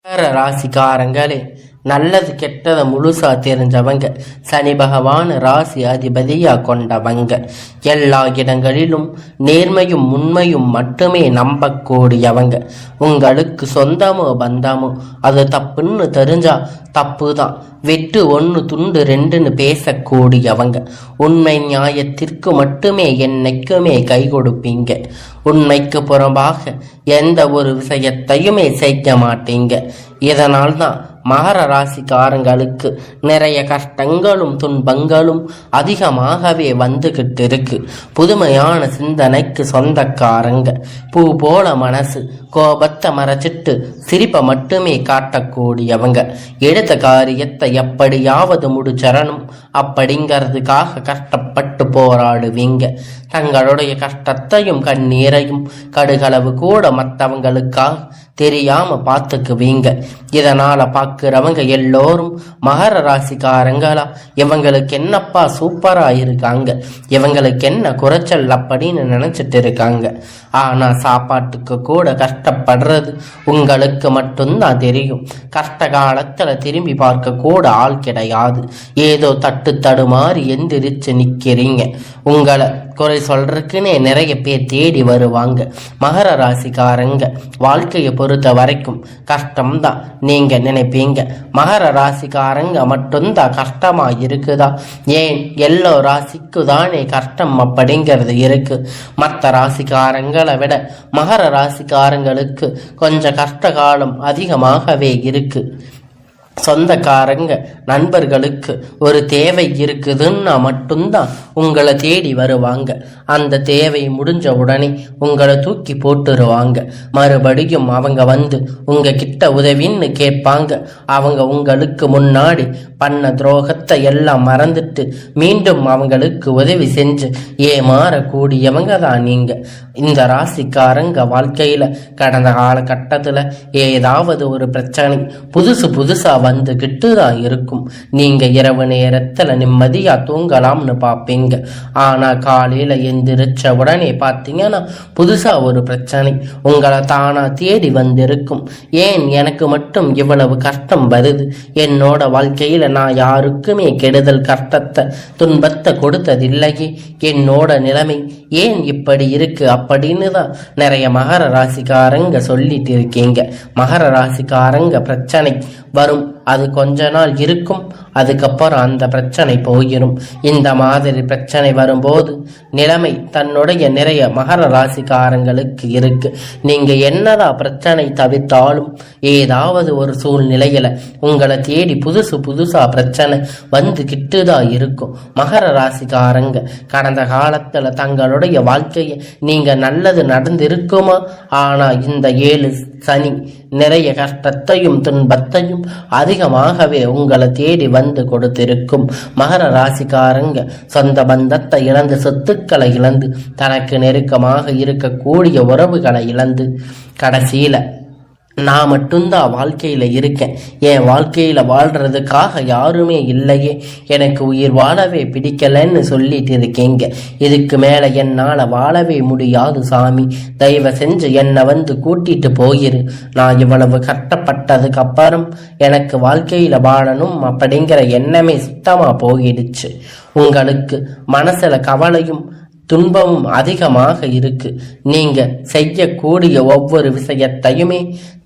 மகர ராசிக்காரங்களே, நல்லது கெட்டதை முழுசா தெரிஞ்சவங்க, சனி பகவான் ராசி அதிபதியா கொண்டவங்க, எல்லா இடங்களிலும் நேர்மையும் உண்மையும் மட்டுமே நம்பக்கூடியவங்க. உங்களுக்கு சொந்தமோ பந்தமோ அது தப்புன்னு தெரிஞ்சா தப்பு தான், வெட்டு ஒன்று துண்டு ரெண்டுன்னு பேசக்கூடியவங்க. உண்மை நியாயத்திற்கு மட்டுமே என்னைக்குமே கை கொடுப்பீங்க. உண்மைக்கு புறம்பாக எந்த ஒரு விஷயத்தையுமே செய்ய மாட்டீங்க. இதனால் தான் மகர ராசிக்காரங்களுக்கு நிறைய கஷ்டங்களும் துன்பங்களும் அதிகமாகவே வந்துகிட்டு இருக்கு. புதுமையான சிந்தனைக்கு சொந்தக்காரங்க, பூ போல மனசு, கோபத்தை மறைச்சிட்டு சிரிப்பை மட்டுமே காட்டக்கூடியவங்க. எடுத்த காரியத்தை எப்படியாவது முடிச்சரணும் அப்படிங்கிறதுக்காக கஷ்டப்பட்டு போராடுவீங்க. தங்களுடைய கஷ்டத்தையும் கண்ணீரையும் கடுகளவு கூட மற்றவங்களுக்காக தெரியாம பார்த்துக்குவீங்க. இதனால பார்க்கிறவங்க எல்லோரும் மகர ராசிக்காரங்களா, இவங்களுக்கு என்னப்பா சூப்பரா இருக்காங்க, இவங்களுக்கு என்ன குறைச்சல் அப்படின்னு நினைச்சிட்டு இருக்காங்க. ஆனா சாப்பாட்டுக்கு கூட கஷ்டப்படுறது உங்களுக்கு மட்டும்தான் தெரியும். கஷ்ட காலத்துல திரும்பி பார்க்க கூட ஆள் கிடையாது. ஏதோ தட்டு தடுமாறி எந்திரிச்சு நிக்கிறீங்க. உங்களை குறை சொல்றதுக்குன்னே நிறைய பேர் தேடி வருவாங்க. மகர ராசிக்காரங்க வாழ்க்கையை பொறுத்த வரைக்கும் கஷ்டம்தான் நீங்க நினைப்பீங்க. மகர ராசிக்காரங்க மட்டும்தான் கஷ்டமா இருக்குதா? ஏன் எல்லா ராசிக்கு தானே கஷ்டம் அப்படிங்கிறது இருக்கு. மற்ற ராசிக்காரங்களை விட மகர ராசிக்காரங்களுக்கு கொஞ்சம் கஷ்ட காலம் அதிகமாகவே இருக்கு. சொந்தக்காரங்க நண்பர்களுக்கு ஒரு தேவை இருக்குதுன்னா மட்டும்தான் உங்களை தேடி வருவாங்க. அந்த தேவை முடிஞ்ச உடனே உங்களை தூக்கி போட்டுருவாங்க. மறுபடியும் அவங்க வந்து உங்க கிட்ட உதவின்னு கேட்பாங்க. அவங்க உங்களுக்கு முன்னாடி பண்ண துரோகத்தை எல்லாம் மறந்துட்டு மீண்டும் அவங்களுக்கு உதவி செஞ்சு ஏமாறக்கூடியவங்க தான் நீங்க. இந்த ராசிக்காரங்க வாழ்க்கையில கடந்த காலகட்டத்துல ஏதாவது ஒரு பிரச்சனை புதுசா வந்துகிட்டு தான் இருக்கும். நீங்க இரவு நேரத்துல நிம்மதியா தூங்கலாம்னு பார்ப்பீங்க. ஆனா காலையில எந்திரிச்ச உடனே பார்த்தீங்கன்னா புதுசா ஒரு பிரச்சனை உங்களை தானா தேடி வந்திருக்கும். ஏன் எனக்கு மட்டும் இவ்வளவு கஷ்டம் வருது? என்னோட வாழ்க்கையில நான் யாருக்குமே கெடுதல் கஷ்டத்தை துன்பத்தை கொடுத்ததில்லையே. என்னோட நிலைமை ஏன் இப்படி இருக்கு அப்படின்னு தான் நிறைய மகர ராசிக்காரங்க சொல்லிட்டு இருக்கீங்க. மகர ராசிக்காரங்க பிரச்சனை வரும், அது கொஞ்ச நாள் இருக்கும், அதுக்கப்புறம் அந்த பிரச்சனை போயிடும். இந்த மாதிரி பிரச்சனை வரும்போது நிலைமை தன்னுடைய நிறைய மகர ராசிக்காரங்களுக்கு இருக்கு. நீங்க என்னதான் பிரச்சனை தவிர்த்தாலும் ஏதாவது ஒரு சூழ்நிலையில உங்களை தேடி புதுசா பிரச்சனை வந்துகிட்டு தான் இருக்கும். மகர ராசிக்காரங்க கடந்த காலத்துல தங்களுடைய வாழ்க்கையை நீங்க நல்லது நடந்திருக்குமா? ஆனா இந்த 7 சனி நிறைய கஷ்டத்தையும் துன்பத்தையும் அதிகமாகவே உங்களை தேடி வந்து கொடுத்திருக்கும். மகர ராசிக்காரங்க சொந்த பந்தத்தை இழந்து, சொத்துக்களை இழந்து, தனக்கு நெருக்கமாக இருக்கக்கூடிய உறவுகளை இழந்து, கடைசியில நான் மட்டும்தான் வாழ்க்கையில இருக்கேன், என் வாழ்க்கையில வாழ்றதுக்காக யாருமே இல்லையே, எனக்கு உயிர் வாழவே பிடிக்கலன்னு சொல்லிட்டு இருக்கீங்க. இதுக்கு மேல என்னால வாழவே முடியாது சாமி, தயவு செஞ்சு என்னை வந்து கூட்டிட்டு போயிரு. நான் இவ்வளவு கஷ்டப்பட்டதுக்கு அப்புறம் எனக்கு வாழ்க்கையில வாழணும் அப்படிங்கிற எண்ணமே சுத்தமா போயிடுச்சு. உங்களுக்கு மனசுல கவலையும் துன்பமும் அதிகமாக இருக்கு. நீங்க செய்யக்கூடிய ஒவ்வொரு விஷயத்தையுமே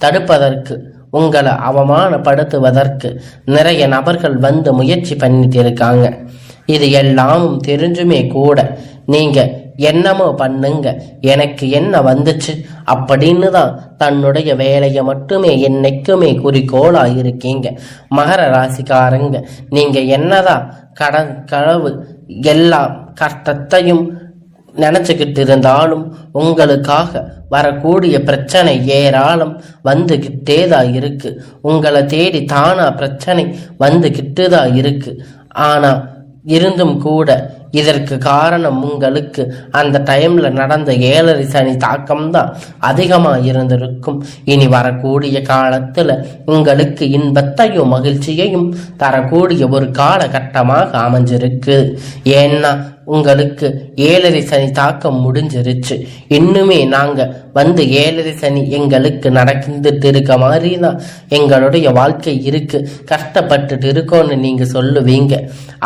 தடுப்பதற்கு, உங்களை அவமானப்படுத்துவதற்கு நிறைய நபர்கள் வந்து முயற்சி பண்ணிட்டு இருக்காங்க. இது எல்லாமும் தெரிஞ்சுமே கூட நீங்க என்னமோ பண்ணுங்க, எனக்கு என்ன வந்துச்சு அப்படின்னு தான் தன்னுடைய வேலையை மட்டுமே என்னைக்குமே குறிக்கோளா இருக்கீங்க. மகர ராசிக்காரங்க நீங்க என்னதான் களவு எல்லா கஷ்டத்தையும் நினைச்சுக்கிட்டு இருந்தாலும் உங்களுக்காக வரக்கூடிய பிரச்சனை ஏராளம் வந்துகிட்டே தான் இருக்கு. உங்களை தேடி தானா பிரச்சனை வந்துகிட்டு தான் இருக்கு. ஆனா இருந்தும் கூட இதற்கு காரணம் உங்களுக்கு அந்த டைம்ல நடந்த 7 சனி தாக்கம்தான் அதிகமா இருந்திருக்கும். இனி வரக்கூடிய காலத்துல உங்களுக்கு இன்பத்தையும் மகிழ்ச்சியையும் தரக்கூடிய ஒரு காலகட்டமாக அமைஞ்சிருக்கு. ஏன்னா உங்களுக்கு 7.5 சனி தாக்கம் முடிஞ்சிருச்சு. இன்னுமே நாங்க வந்து 7.5 சனி எங்களுக்கு நடந்துட்டு இருக்க மாதிரி தான் எங்களுடைய வாழ்க்கை இருக்கு, கஷ்டப்பட்டுட்டு இருக்கோன்னு நீங்க சொல்லுவீங்க.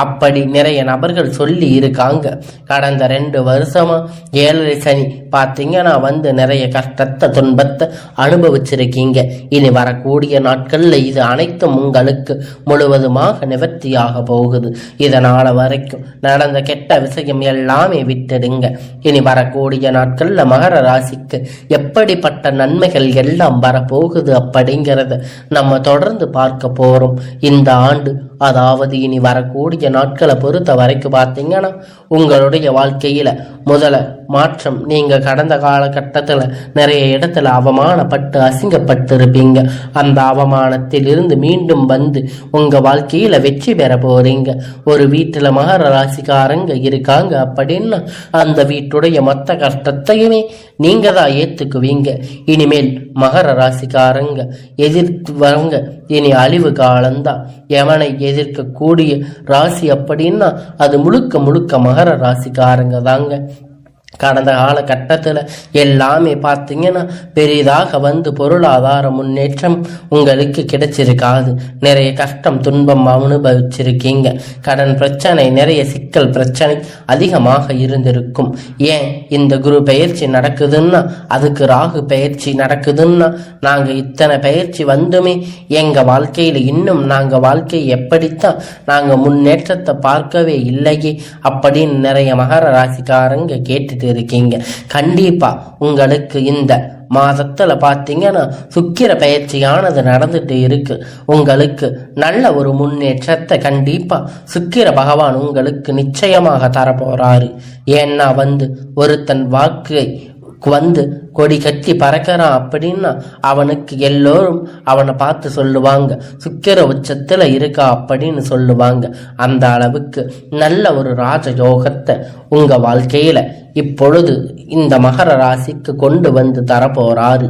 அப்படி நிறைய நபர்கள் சொல்லி இருக்காங்க. கடந்த 2 வருஷமா 7.5 சனி பார்த்தீங்கன்னா வந்து நிறைய கஷ்டத்தை துன்பத்தை அனுபவிச்சிருக்கீங்க. இனி வரக்கூடிய நாட்கள்ல இது அனைத்தும் உங்களுக்கு முழுவதுமாக நிவர்த்தியாக போகுது. இதனால வரைக்கும் நடந்த கெட்ட விஷயம் எல்லாமே விட்டுடுங்க. இனி வரக்கூடிய நாட்கள்ல மகர ராசிக்கு எப்படிப்பட்ட நன்மைகள் எல்லாம் வரப்போகுது அப்படிங்கிறத நம்ம தொடர்ந்து பார்க்க போறோம். இந்த ஆண்டு, அதாவது இனி வரக்கூடிய நாட்களை பொறுத்த வரைக்கும் பார்த்தீங்கன்னா உங்களுடைய வாழ்க்கையில முதல மாற்றம். நீங்க கடந்த காலகட்டத்துல நிறைய இடத்துல அவமானப்பட்டு அசிங்கப்பட்டு இருப்பீங்க. அந்த அவமானத்தில் இருந்து மீண்டும் வந்து உங்க வாழ்க்கையில வெற்றி பெற போறீங்க. ஒரு வீட்டுல மகர ராசிக்காரங்க இருக்காங்க அப்படின்னா அந்த வீட்டுடைய மொத்த கஷ்டத்தையுமே நீங்க தான் ஏத்துக்குவீங்க. இனிமேல் மகர ராசிக்காரங்க எதிர்த்து வரங்க இனி அழிவு காலம்தான். எவனை எதிர்க்கக்கூடிய ராசி அப்படின்னா அது முழுக்க முழுக்க மகர ராசிக்காரங்க தாங்க. கடந்த காலகட்டத்தில் எல்லாமே பார்த்தீங்கன்னா பெரிதாக வந்து பொருளாதார முன்னேற்றம் உங்களுக்கு கிடைச்சிருக்காது. நிறைய கஷ்டம் துன்பம் அனுபவிச்சிருக்கீங்க. கடன் பிரச்சனை, நிறைய சிக்கல் பிரச்சனை அதிகமாக இருந்திருக்கும். ஏன் இந்த குரு பயிற்சி நடக்குதுன்னா, அதுக்கு ராகு பயிற்சி நடக்குதுன்னா, நாங்கள் இத்தனை பயிற்சி வந்துமே எங்கள் வாழ்க்கையில் இன்னும் நாங்கள் வாழ்க்கையை எப்படித்தான் நாங்கள் முன்னேற்றத்தை பார்க்கவே இல்லையே அப்படின்னு நிறைய மகர ராசிக்காரங்க கேட்டுட்டு இருக்கீங்க. கண்டிப்பா உங்களுக்கு இந்த மாதத்துல பார்த்தீங்கன்னா சுக்கிர பயிற்சியானது நடந்துட்டு இருக்கு. உங்களுக்கு நல்ல ஒரு முன்னேற்றத்தை கண்டிப்பா சுக்கிர பகவான் உங்களுக்கு நிச்சயமாக தரப்போறாரு. ஏன்னா வந்து ஒருத்தன் வாக்கை வந்து கொடி கட்டி பறக்கிறான் அப்படின்னா அவனுக்கு எல்லோரும் அவனை பார்த்து சொல்லுவாங்க சுக்கிர உச்சத்துல இருக்கா அப்படின்னு சொல்லுவாங்க. அந்த அளவுக்கு நல்ல ஒரு ராஜயோகத்தை உங்க வாழ்க்கையில இப்பொழுது இந்த மகர ராசிக்கு கொண்டு வந்து தரப்போறாரு.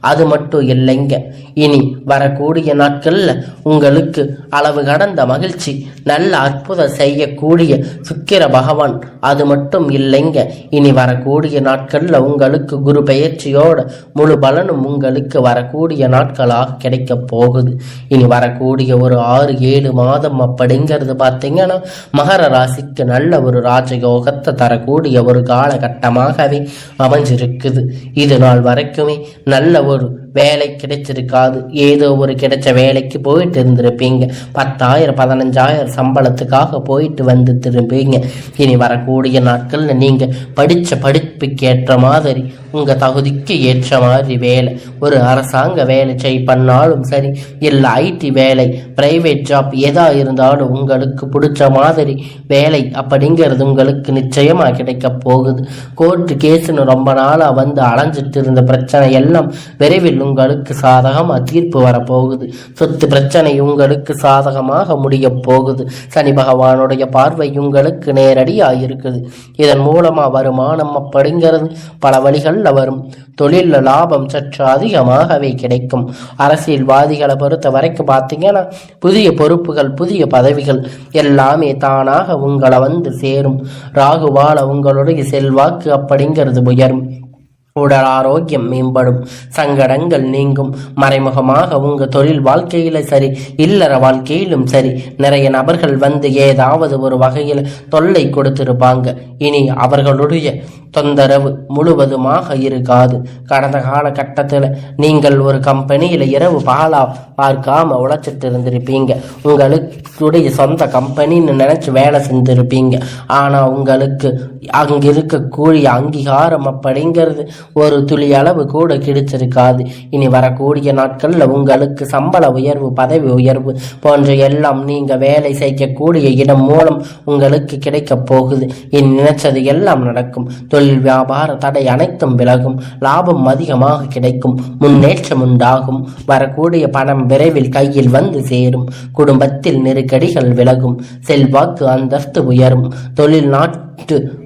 அது மட்டும் இல்லைங்க, இனி வரக்கூடிய நாட்கள்ல உங்களுக்கு அளவு கடந்த மகிழ்ச்சி, நல்ல அற்புதம் செய்யக்கூடிய சுக்கிர பகவான். அது மட்டும் இல்லைங்க, இனி வரக்கூடிய நாட்கள்ல உங்களுக்கு குரு பயிற்சியோட முழு பலனும் உங்களுக்கு வரக்கூடிய நாட்களாக கிடைக்க போகுது. இனி வரக்கூடிய ஒரு 6-7 மாதம் அப்படிங்கிறது பார்த்தீங்கன்னா மகர ராசிக்கு நல்ல ஒரு ராஜயோகத்தை தரக்கூடிய ஒரு காலகட்டமாகவே அமைஞ்சிருக்குது. இது நாள் வரைக்குமே நல்ல ஒரு வேலை கிடைச்சிருக்காது. ஏதோ ஒரு கிடைச்ச வேலைக்கு போயிட்டு இருந்திருப்பீங்க. 10,000 15,000 போயிட்டு வந்து திரும்பீங்க. இனி வரக்கூடிய நாட்கள்ல நீங்க படிச்ச படிப்புக்கு ஏற்ற மாதிரி உங்க தகுதிக்கு ஏற்ற மாதிரி வேலை, ஒரு அரசாங்க வேலை பண்ணாலும் சரி, இல்லை ஐடி வேலை, பிரைவேட் ஜாப் எதா இருந்தாலும் உங்களுக்கு பிடிச்ச மாதிரி வேலை அப்படிங்கிறது உங்களுக்கு நிச்சயமா கிடைக்க போகுது. கோர்ட்டு கேஸ்ன்னு ரொம்ப நாளா வந்து அலைஞ்சிட்டு இருந்த பிரச்சனை எல்லாம் விரைவில் உங்களுக்கு சாதகமா தீர்ப்பு வரப்போகுது. சொத்து பிரச்சனை உங்களுக்கு சாதகமாக முடிய போகுது. சனி பகவானுடைய பார்வை உங்களுக்கு நேரடியாக இருக்குது. இதன் மூலமா வருமானம் அப்படிங்கிறது பல வழிகள்ல வரும். தொழில லாபம் சற்று அதிகமாகவே கிடைக்கும். அரசியல்வாதிகளை பொறுத்த வரைக்கும் பார்த்தீங்கன்னா புதிய பொறுப்புகள், புதிய பதவிகள் எல்லாமே தானாக உங்களை வந்து சேரும். ராகுவால உங்களுடைய செல்வாக்கு அப்படிங்கிறது உயரும். உடல் ஆரோக்கியம் மேம்படும். சங்கடங்கள் நீங்கும். மறைமுகமாக உங்க தொழில் வாழ்க்கையில சரி, இல்லற வாழ்க்கையிலும் சரி, நிறைய நபர்கள் வந்து ஏதாவது ஒரு வகையில் தொல்லை கொடுத்திருப்பாங்க. இனி அவர்களுடைய தொந்தரவு முழுவதுமாக இருக்காது. கடந்த காலகட்டத்தில் நீங்கள் ஒரு கம்பெனியில் இரவு பாலா பார்க்காம உழைச்சிட்டு இருந்திருப்பீங்க. உங்களுடைய சொந்த கம்பெனின்னு நினைச்சு வேலை செஞ்சிருப்பீங்க. ஆனா உங்களுக்கு அங்க இருக்கக்கூடிய அங்கீகாரம் அப்படிங்கிறது ஒரு துளி அளவு கூட கிடைச்சிருக்காது. இனி வரக்கூடிய நாட்கள்ல உங்களுக்கு சம்பள உயர்வு, பதவி உயர்வு போன்ற எல்லாம் நீங்க வேலை செய்யக்கூடிய இடம் மூலம் உங்களுக்கு கிடைக்க போகுது. இனி நினைச்சது எல்லாம் நடக்கும். தொழில் வியாபார தடை அனைத்தும் விலகும். லாபம் அதிகமாக கிடைக்கும். முன்னேற்றம் உண்டாகும். வரக்கூடிய பணம் விரைவில் கையில் வந்து சேரும். குடும்பத்தில் நெருக்கடிகள் விலகும். செல்வாக்கு அந்தஸ்து உயரும். தொழில்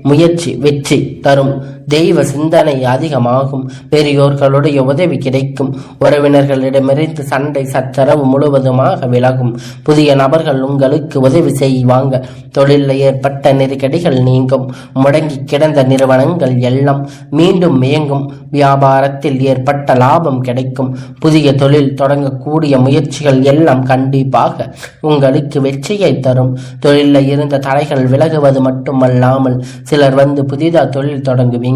முயற்சி வெற்றி தரும். தெய்வ சிந்தனை அதிகமாகும். பெரியோர்களுடைய உதவி கிடைக்கும். உறவினர்களிடமிருந்து சண்டை சச்சரவு முழுவதுமாக விலகும். புதிய நபர்கள் உங்களுக்கு உதவி செய்வாங்க. தொழிலில் ஏற்பட்ட நெருக்கடிகள் நீங்கும். முடங்கி கிடந்த நிறுவனங்கள் எல்லாம் மீண்டும் இயங்கும். வியாபாரத்தில் ஏற்பட்ட லாபம் கிடைக்கும். புதிய தொழில் தொடங்கக்கூடிய முயற்சிகள் எல்லாம் கண்டிப்பாக உங்களுக்கு வெற்றியை தரும். தொழிலில் இருந்த தடைகள் விலகுவது மட்டுமல்லாமல் சிலர் வந்து புதிதாக தொழில் தொடங்குவீங்க.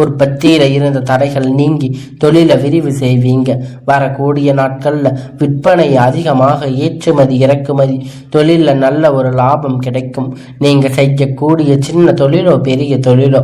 உற்பத்தியில இருந்த தடைகள் நீங்கி தொழிலை விரிவு செய்வீங்க. வரக்கூடிய நாட்கள்ல விற்பனை அதிகமாக, ஏற்றுமதி இறக்குமதி தொழில நல்ல ஒரு லாபம் கிடைக்கும். நீங்க செய்யக்கூடிய சின்ன தொழிலோ பெரிய தொழிலோ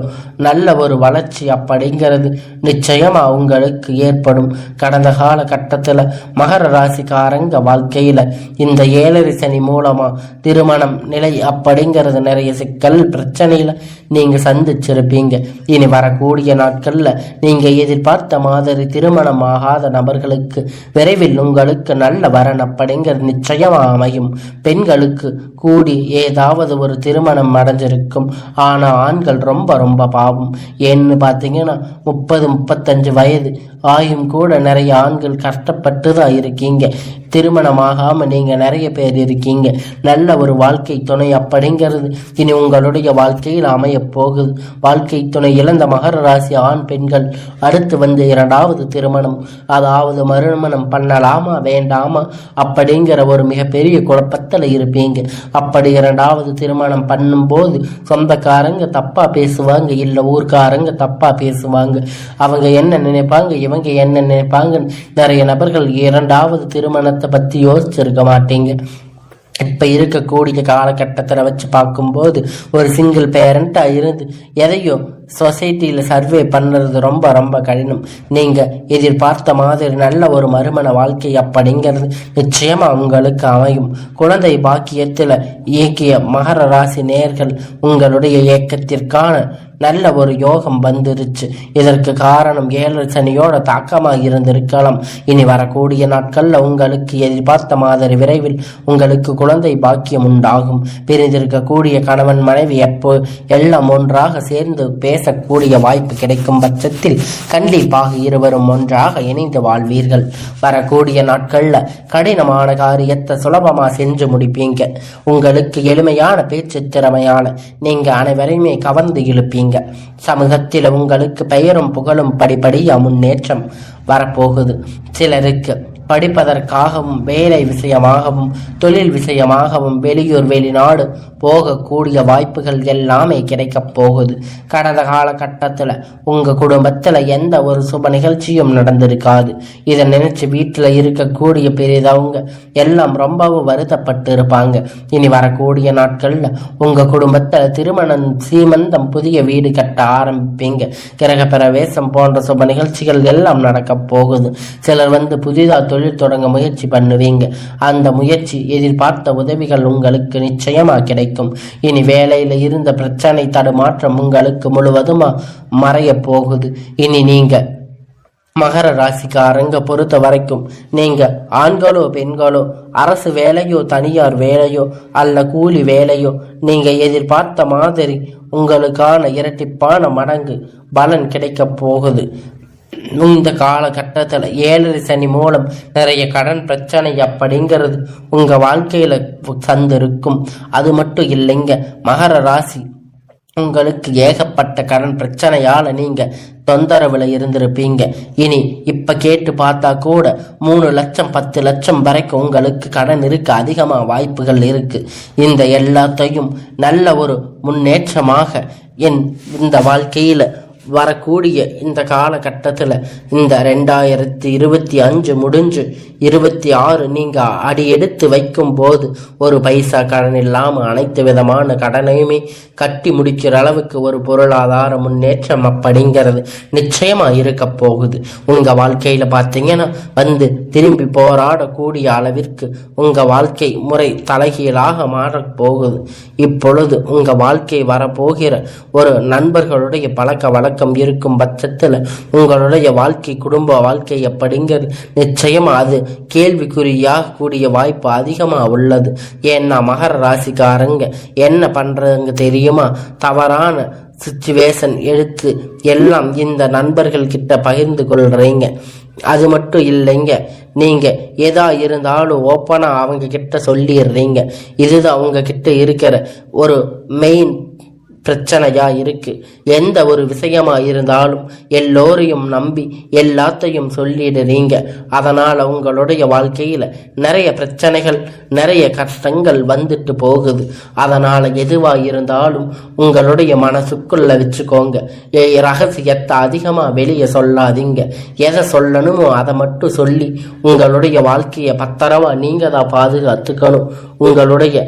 நல்ல ஒரு வளர்ச்சி அப்படிங்கிறது நிச்சயமா உங்களுக்கு ஏற்படும். கடந்த கால கட்டத்துல மகர ராசிக்காரங்க வாழ்க்கையில இந்த 7 சனி மூலமா திருமணம் நிலை அப்படிங்கிறது நிறைய சிக்கல் பிரச்சனையில நீங்க சந்திச்சிருப்பீங்க. இனி வரக்கூடிய நாட்கள்ல நீங்க எதிர்பார்த்த மாதிரி திருமணம் ஆகாத நபர்களுக்கு விரைவில் உங்களுக்கு நல்ல வரன் அப்படிங்கிறது நிச்சயமா அமையும். பெண்களுக்கு கூடி ஏதாவது ஒரு திருமணம் அடைஞ்சிருக்கும். ஆனா ஆண்கள் ரொம்ப ரொம்ப பாவம். ஏன்னு பார்த்தீங்கன்னா 30-35 வயது ஆயும் கூட நிறைய ஆண்கள் கஷ்டப்பட்டு தான் இருக்கீங்க. திருமணமாகாம நீங்க நிறைய பேர் இருக்கீங்க. நல்ல ஒரு வாழ்க்கை துணை அப்படிங்கிறது இனி உங்களுடைய வாழ்க்கையில் அமைய போகுது. வாழ்க்கை துணை இழந்த மகர ராசி ஆண் பெண்கள் அடுத்து வந்து 2வது திருமணம், அதாவது மறுமணம் பண்ணலாமா வேண்டாமா அப்படிங்கிற ஒரு மிகப்பெரிய குழப்பத்தில் இருப்பீங்க. அப்படி 2வது திருமணம் பண்ணும்போது சொந்தக்காரங்க தப்பா பேசுவாங்க, இல்லை ஊர்க்காரங்க தப்பா பேசுவாங்க. அவங்க என்ன நினைப்பாங்க, இவங்க என்ன நினைப்பாங்க. நிறைய நபர்கள் 2வது திருமணத்தை பத்தி யோசிச்சிருக்க மாட்டீங்க. இப்ப இருக்கக்கூடிய காலகட்டத்தில் வச்சு பார்க்கும்போது ஒரு சிங்கிள் பேரண்டா இருந்து எதையோ சொசைட்டியில் சர்வே பண்ணுறது ரொம்ப ரொம்ப கடினம். நீங்கள் எதிர்பார்த்த மாதிரி நல்ல ஒரு மறுமண வாழ்க்கை அப்படிங்கிறது நிச்சயமாக உங்களுக்கு அமையும். குழந்தை பாக்கியத்தில் இயக்கிய மகர ராசி நேயர்கள் உங்களுடைய இயக்கத்திற்கான நல்ல ஒரு யோகம் வந்துருச்சு. இதற்கு காரணம் 7 சனியோட தாக்கமாக இருந்திருக்கலாம். இனி வரக்கூடிய நாட்கள்ல உங்களுக்கு எதிர்பார்த்த மாதிரி விரைவில் உங்களுக்கு குழந்தை பாக்கியம் உண்டாகும். பிரிந்திருக்கக்கூடிய கணவன் மனைவி எப்போ எல்லாம் ஒன்றாக சேர்ந்து பேசக்கூடிய வாய்ப்பு கிடைக்கும் பட்சத்தில் கண்டிப்பாக இருவரும் ஒன்றாக இணைந்து வாழ்வீர்கள். வரக்கூடிய நாட்கள்ல கடினமான காரியத்தை சுலபமா செஞ்சு முடிப்பீங்க. உங்களுக்கு எளிமையான பேச்சு திறமையால நீங்க அனைவரையுமே கவர்ந்து இழுப்பீங்க. சமூகத்தில் உங்களுக்கு பெயரும் புகழும் படிப்படியா முன்னேற்றம் வரப்போகுது. சிலருக்கு படிப்பதற்காகவும் வேலை விஷயமாகவும் தொழில் விஷயமாகவும் வெளியூர் வெளிநாடு போகக்கூடிய வாய்ப்புகள் எல்லாமே கிடைக்கப் போகுது. கடந்த காலகட்டத்தில் உங்க குடும்பத்தில் எந்த ஒரு சுப நிகழ்ச்சியும் நடந்திருக்காது. இதை நினைச்சு வீட்டில் இருக்கக்கூடிய பெரியதவங்க எல்லாம் ரொம்பவும் வருத்தப்பட்டு இருப்பாங்க. இனி வரக்கூடிய நாட்கள்ல உங்க குடும்பத்தில் திருமணம், சீமந்தம், புதிய வீடு கட்ட ஆரம்பிப்பீங்க. கிரக பிரவேசம் போன்ற சுப நிகழ்ச்சிகள் எல்லாம் நடக்க போகுது. சிலர் வந்து புதிதாக தொழில் தொடங்க முயற்சி பண்ணுவீங்க. அந்த முயற்சி எதிர்பார்த்த உதவிகள் உங்களுக்கு நிச்சயமா கிடைக்கும். இனி வேலையில இருந்த பிரச்சனை தடுமாற்றம் உங்களுக்கு முழுவதுமா மறைய போகுது. இனி நீங்க மகர ராசிக்காரங்க பொறுத்த வரைக்கும் நீங்க ஆண்களோ பெண்களோ அரசு வேலையோ தனியார் வேலையோ அல்ல கூலி வேலையோ நீங்க எதிர்பார்த்த மாதிரி உங்களுக்கான இரட்டிப்பான மடங்கு பலன் கிடைக்க போகுது. இந்த காலகட்டத்தில் 7 சனி மூலம் நிறைய கடன் பிரச்சனை அப்படிங்கிறது உங்க வாழ்க்கையில சந்திருக்கும். அது மட்டும் இல்லைங்க, மகர ராசி உங்களுக்கு ஏகப்பட்ட கடன் பிரச்சனையால நீங்க தொந்தரவுல இருந்திருப்பீங்க. இனி இப்ப கேட்டு பார்த்தா கூட 3 லட்சம் 10 லட்சம் வரைக்கும் உங்களுக்கு கடன் இருக்க அதிகமா வாய்ப்புகள் இருக்கு. இந்த எல்லாத்தையும் நல்ல ஒரு முன்னேற்றமாக இந்த வாழ்க்கையில வரக்கூடிய இந்த காலகட்டத்தில் இந்த 2025 முடிஞ்சு 26 நீங்க அடி எடுத்து வைக்கும் போது ஒரு பைசா கடன் இல்லாம அனைத்து விதமான கடனையுமே கட்டி முடிக்கிற அளவுக்கு ஒரு பொருளாதார முன்னேற்றம் அப்படிங்கிறது நிச்சயமா இருக்க போகுது. உங்க வாழ்க்கையில பார்த்தீங்கன்னா வந்து திரும்பி போராடக்கூடிய அளவிற்கு உங்க வாழ்க்கை முறை தலைகீழாக மாறப் போகுது. இப்பொழுது உங்க வாழ்க்கை வரப்போகிற ஒரு நண்பர்களுடைய பழக்க பழக்கம் இருக்கும் பட்சத்தில் உங்களுடைய வாழ்க்கை குடும்ப வாழ்க்கை எப்படிங்கிறது நிச்சயம் அது கேள்விக்குறியாக கூடிய வாய்ப்பு அதிகமாக உள்ளது. ஏன்னா மகர ராசிக்காரங்க என்ன பண்றதுங்க தெரியுமா, தவறான சிச்சுவேஷன் எடுத்து எல்லாம் இந்த நண்பர்கள் கிட்ட பகிர்ந்து கொள்றீங்க. அது மட்டும் இல்லைங்க, நீங்க எதா இருந்தாலும் ஓப்பனா அவங்க கிட்ட சொல்லிடுறீங்க. இதுதான் அவங்க கிட்ட இருக்கிற ஒரு மெயின் பிரச்சனையா இருக்கு. எந்த ஒரு விஷயமா இருந்தாலும் எல்லோரையும் நம்பி எல்லாத்தையும் சொல்லிடுறீங்க. அதனால உங்களுடைய வாழ்க்கையில நிறைய பிரச்சனைகள் நிறைய கஷ்டங்கள் வந்துட்டு போகுது. அதனால எதுவா இருந்தாலும் உங்களுடைய மனசுக்குள்ள வச்சுக்கோங்க. ரகசியத்தை அதிகமா வெளியே சொல்லாதீங்க. எதை சொல்லணுமோ அதை மட்டும் சொல்லி உங்களுடைய வாழ்க்கையை பத்திரமா நீங்க தான் பாதுகாத்துக்கணும். உங்களுடைய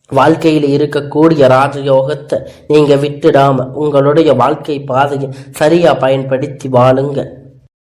வாழ்க்கையில் இருக்கக்கூடிய ராஜயோகத்தை நீங்க விட்டுடாம உங்களுடைய வாழ்க்கை பாதையை சரியா பயன்படுத்தி வாழுங்க.